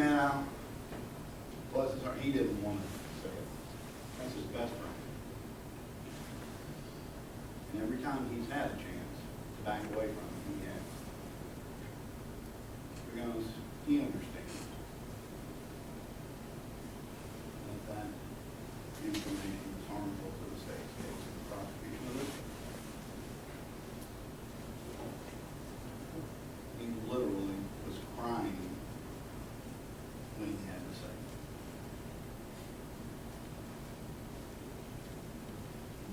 man out. Bless his heart, he didn't want to say it. That's his best friend. And every time he's had a chance to back away from him, he has. Because he understands that information is harmful to the state's case and the prosecution of this. He literally was crying when he had to say it.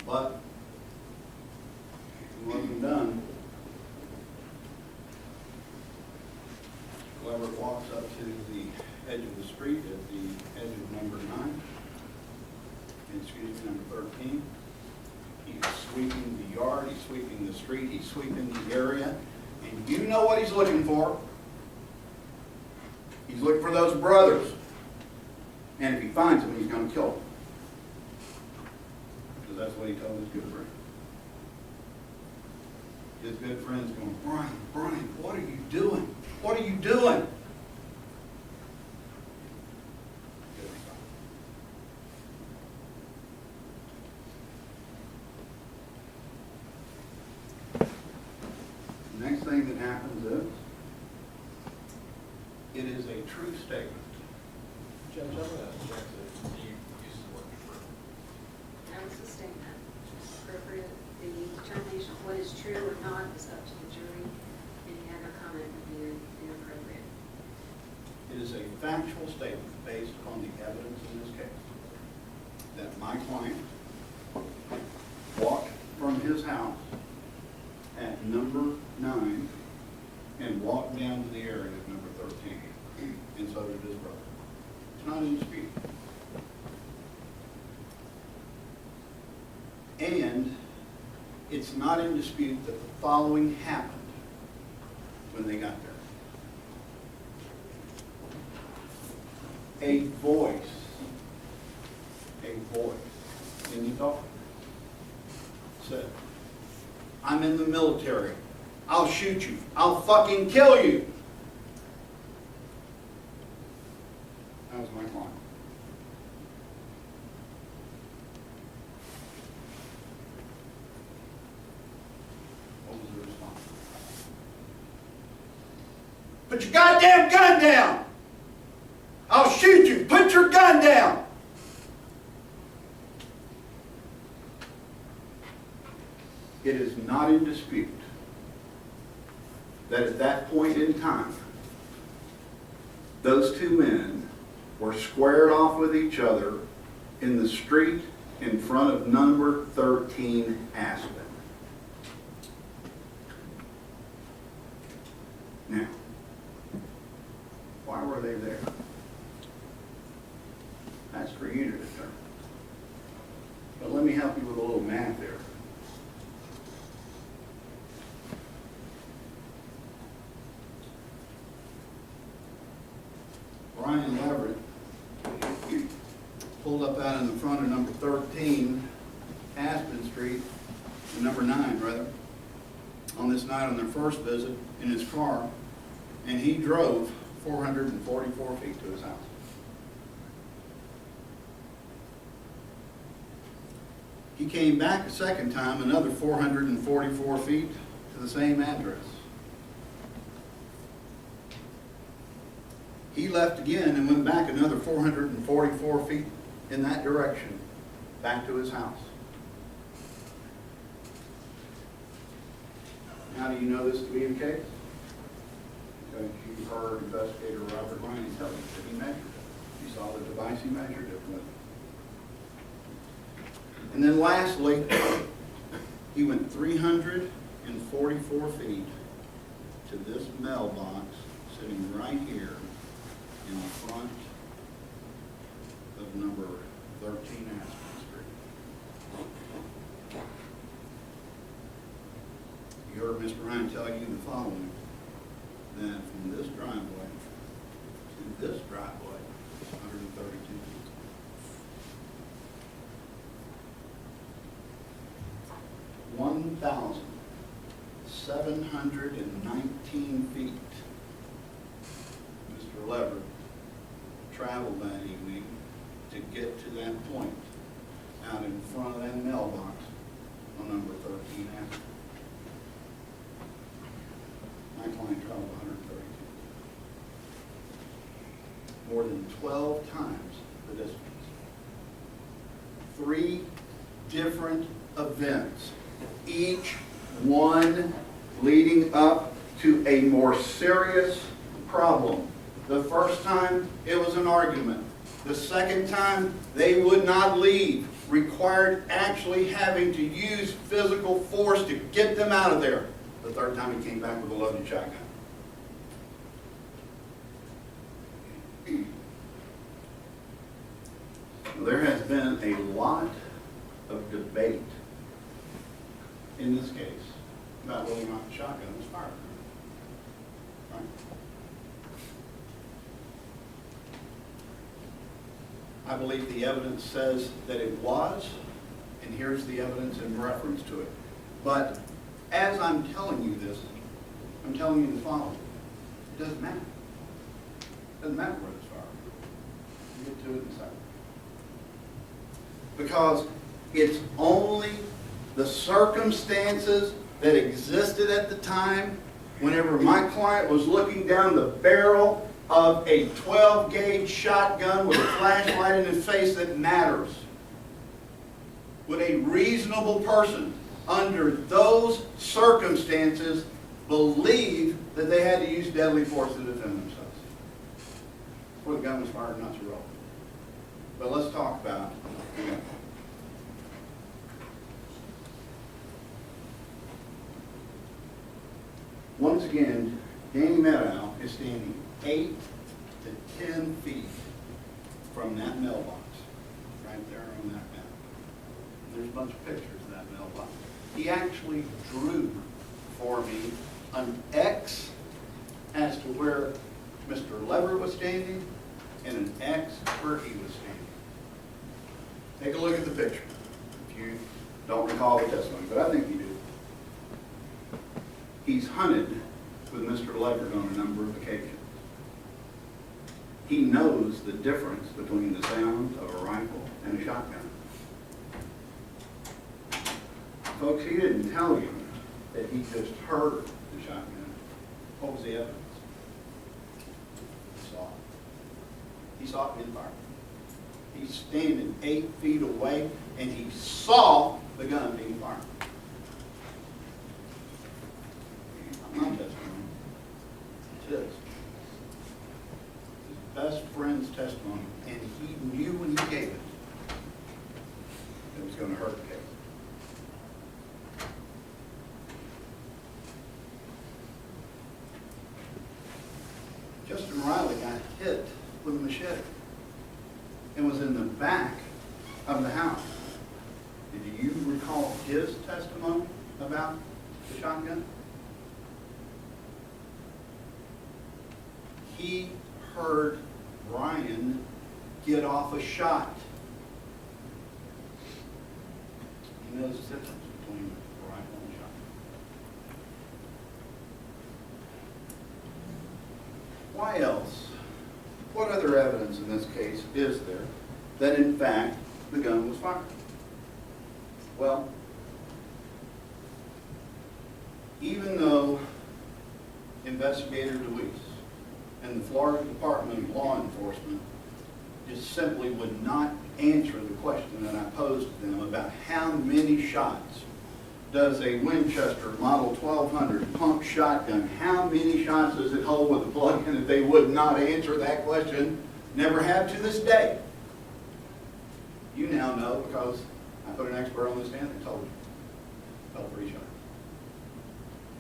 But he wasn't done. Whoever walks up to the edge of the street at the edge of number 9, number 13, he's sweeping the yard, he's sweeping the street, he's sweeping the area, and you know what he's looking for. He's looking for those brothers. And if he finds them, he's going to kill them. Because that's what he told his good friend. His good friend's going, Brian, what are you doing? What are you doing? The next thing that happens is, it is a true statement. Judge, I'm going to object to you using the word true. That was a statement. Appropriate. The determination of what is true or not is up to the jury. Any other comment would be inappropriate. It is a factual statement based upon the evidence in this case that my client walked from his house at number 9 and walked down to the area of number 13, and so did his brother. It's not in dispute. And it's not in dispute that the following happened when they got there. A voice in the dark said, I'm in the military. I'll shoot you. I'll fucking kill you. That was my client. What was the response? Put your goddamn gun down! I'll shoot you! Put your gun down! It is not in dispute that at that point in time, those two men were squared off with each other in the street in front of number 13 Aspen. Now, why were they there? That's for you to determine. But let me help you with a little math there. Brian Leverett pulled up out in the front of number 13 Aspen Street, number 9 rather, on this night on their first visit in his car, and he drove 444 feet to his house. He came back a second time, another 444 feet to the same address. He left again and went back another 444 feet in that direction, back to his house. How do you know this to be the case? Because you heard investigator Robert Ryan tell you that he measured it. You saw the device he measured it with. And then lastly, he went 344 feet to this mailbox sitting right here in the front of number 13 Aspen Street. You heard Mr. Ryan tell you the following, that from this driveway to this driveway is 132 feet. 1,719 feet Mr. Leverett traveled that evening to get to that point out in front of that mailbox on number 13 Aspen. My client traveled 132. More than 12 times the distance. 3 different events, each one leading up to a more serious problem. The first time, it was an argument. The second time, they would not leave, required actually having to use physical force to get them out of there. The third time, he came back with a loaded shotgun. There has been a lot of debate in this case about whether or not the shotgun was fired. Right? I believe the evidence says that it was, and here's the evidence in reference to it. But as I'm telling you this, I'm telling you the following. It doesn't matter. It doesn't matter where it's fired. We'll get to it in a second. Because it's only the circumstances that existed at the time whenever my client was looking down the barrel of a 12-gauge shotgun with a flashlight in his face that matters. Would a reasonable person under those circumstances believe that they had to use deadly force to defend themselves? Where the gun was fired, not so relevant. But let's talk about the gun. Once again, Danny Meadow is standing 8 to 10 feet from that mailbox, right there on that map. And there's a bunch of pictures of that mailbox. He actually drew for me an X as to where Mr. Lever was standing and an X where he was standing. Take a look at the picture if you don't recall the testimony, but I think you do. He's hunted with Mr. Leverett on a number of occasions. He knows the difference between the sound of a rifle and a shotgun. Folks, he didn't tell you that he just heard the shotgun. What was the evidence? He saw it. He saw it being fired. He's standing 8 feet away and he saw the gun being fired. My testimony. It is. His best friend's testimony, and he knew when he gave it, it was going to hurt the case. Justin Riley got hit with a machete and was in the back of the house. Did you recall his testimony about the shotgun? He heard Brian get off a shot. He knows the difference between a rifle and a shotgun. Why else? What other evidence in this case is there that in fact the gun was fired? Well, even though Investigator DeWeese and the Florida Department of Law Enforcement just simply would not answer the question that I posed to them about how many shots does a Winchester Model 1200 pump shotgun, how many shots does it hold with a plug-in, that they would not answer that question, never have to this day. You now know because I put an expert on the stand and told you. Held 3 shots.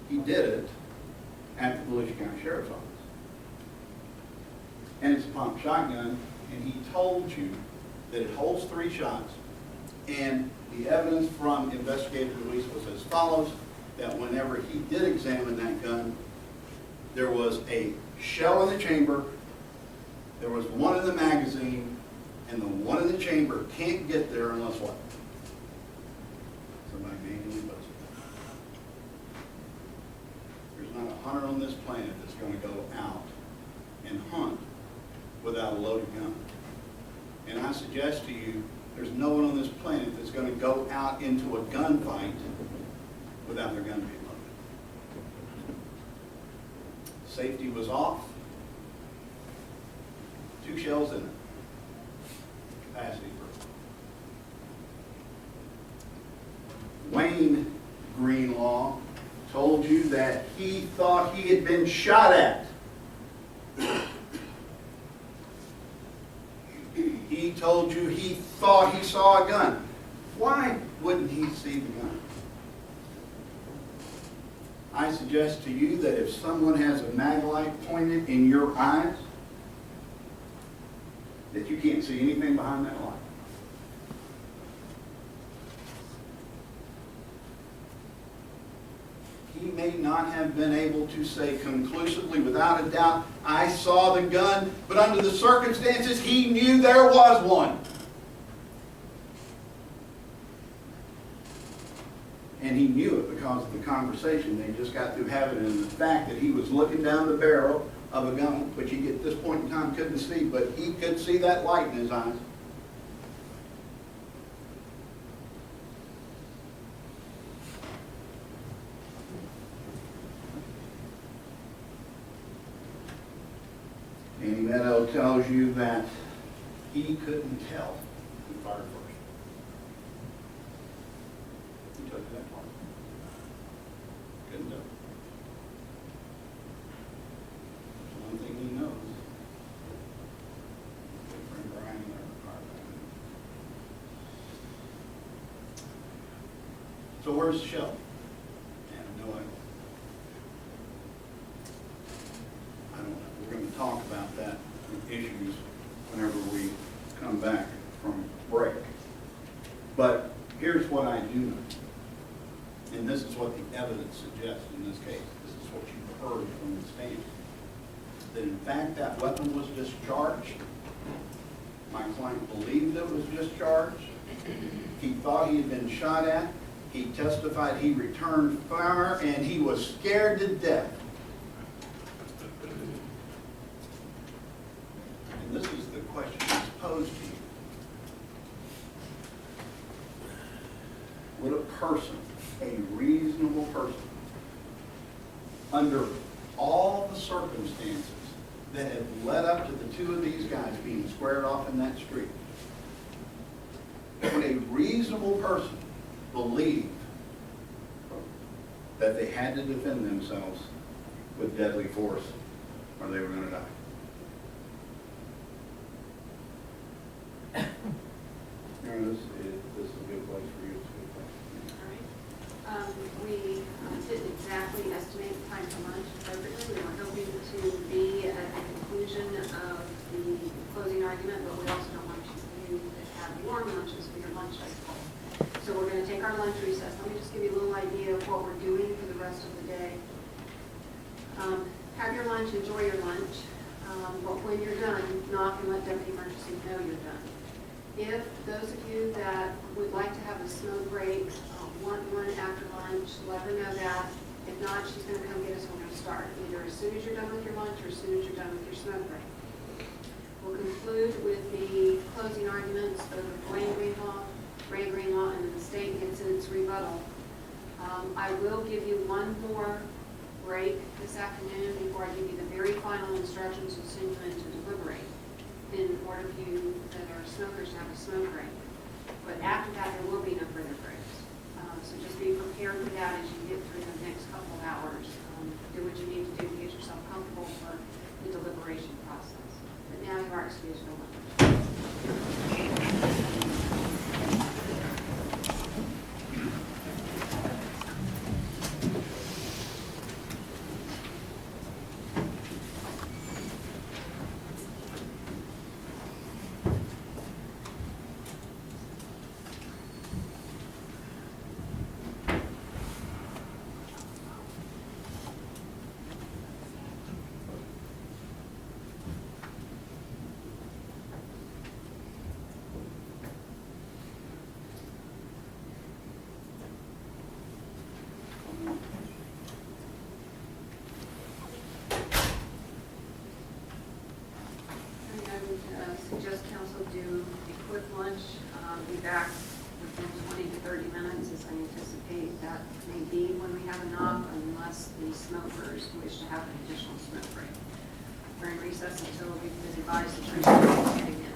He did it at the Volusia County Sheriff's Office. And it's a pump shotgun, and he told you that it holds 3 shots, and the evidence from Investigator Luis was as follows, that whenever he did examine that gun, there was a shell in the chamber, there was one in the magazine, and the one in the chamber can't get there unless what? Somebody manually puts it. There's not a hunter on this planet that's going to go out and hunt with without a loaded gun. And I suggest to you, there's no one on this planet that's going to go out into a gunfight without their gun being loaded. Safety was off. 2 shells in it. Capacity for. Wayne Greenlaw told you that he thought he had been shot at. He told you he thought he saw a gun. Why wouldn't he see the gun? I suggest to you that if someone has a mag light pointed in your eyes, that you can't see anything behind that light. He may not have been able to say conclusively, without a doubt, I saw the gun, but under the circumstances, he knew there was one. And he knew it because of the conversation they just got through having, and the fact that he was looking down the barrel of a gun, which he at this point in time couldn't see, but he could see that light in his eyes. Andy Meadow tells you that he couldn't tell who fired first. He took that part. Couldn't tell. There's one thing he knows. Good friend Brian never fired that. So where's the shell? I have no idea. I don't know. We're going to talk about that issues whenever we come back from break. But here's what I do know, and this is what the evidence suggests in this case. This is what you heard from the stand. That in fact that weapon was discharged. My client believed it was discharged. He thought he had been shot at. He testified he returned fire, and he was scared to death. And this is the question that's posed to you. Would a person, a reasonable person, under all the circumstances that have led up to the 2 of these guys being squared off in that street, would a reasonable person believe that they had to defend themselves with deadly force or they were going to die? This is a good place for you. It's a good place. All right. We didn't exactly estimate the time for lunch appropriately. We were hoping to be at the conclusion of the closing argument, but we also don't want you to have warm lunches for your lunch cycle. So we're going to take our lunch recess. Let me just give you a little idea of what we're doing for the rest of the day. Have your lunch, enjoy your lunch. But when you're done, knock and let Deputy Emergency know you're done. If those of you that would like to have a smoke break, want one after lunch, let her know that. If not, she's going to come get us when we start, either as soon as you're done with your lunch or as soon as you're done with your smoke break. We'll conclude with the closing arguments of Wayne Greenlaw, Ray Greenlaw, and then the state gets in its rebuttal. I will give you one more break this afternoon before I give you the very final instructions and send you in to deliberate, in order for you that are smokers to have a smoke break. But after that, there will be no further breaks. So just be prepared for that as you get through the next couple of hours. Do what you need to do to get yourself comfortable for the deliberation process. But now you are excused for lunch. suggest council do a quick lunch, be back within 20 to 30 minutes, as I anticipate that may be when we have a knock, unless the smokers wish to have an additional smoke break. We're in recess until we've been advised the truth is getting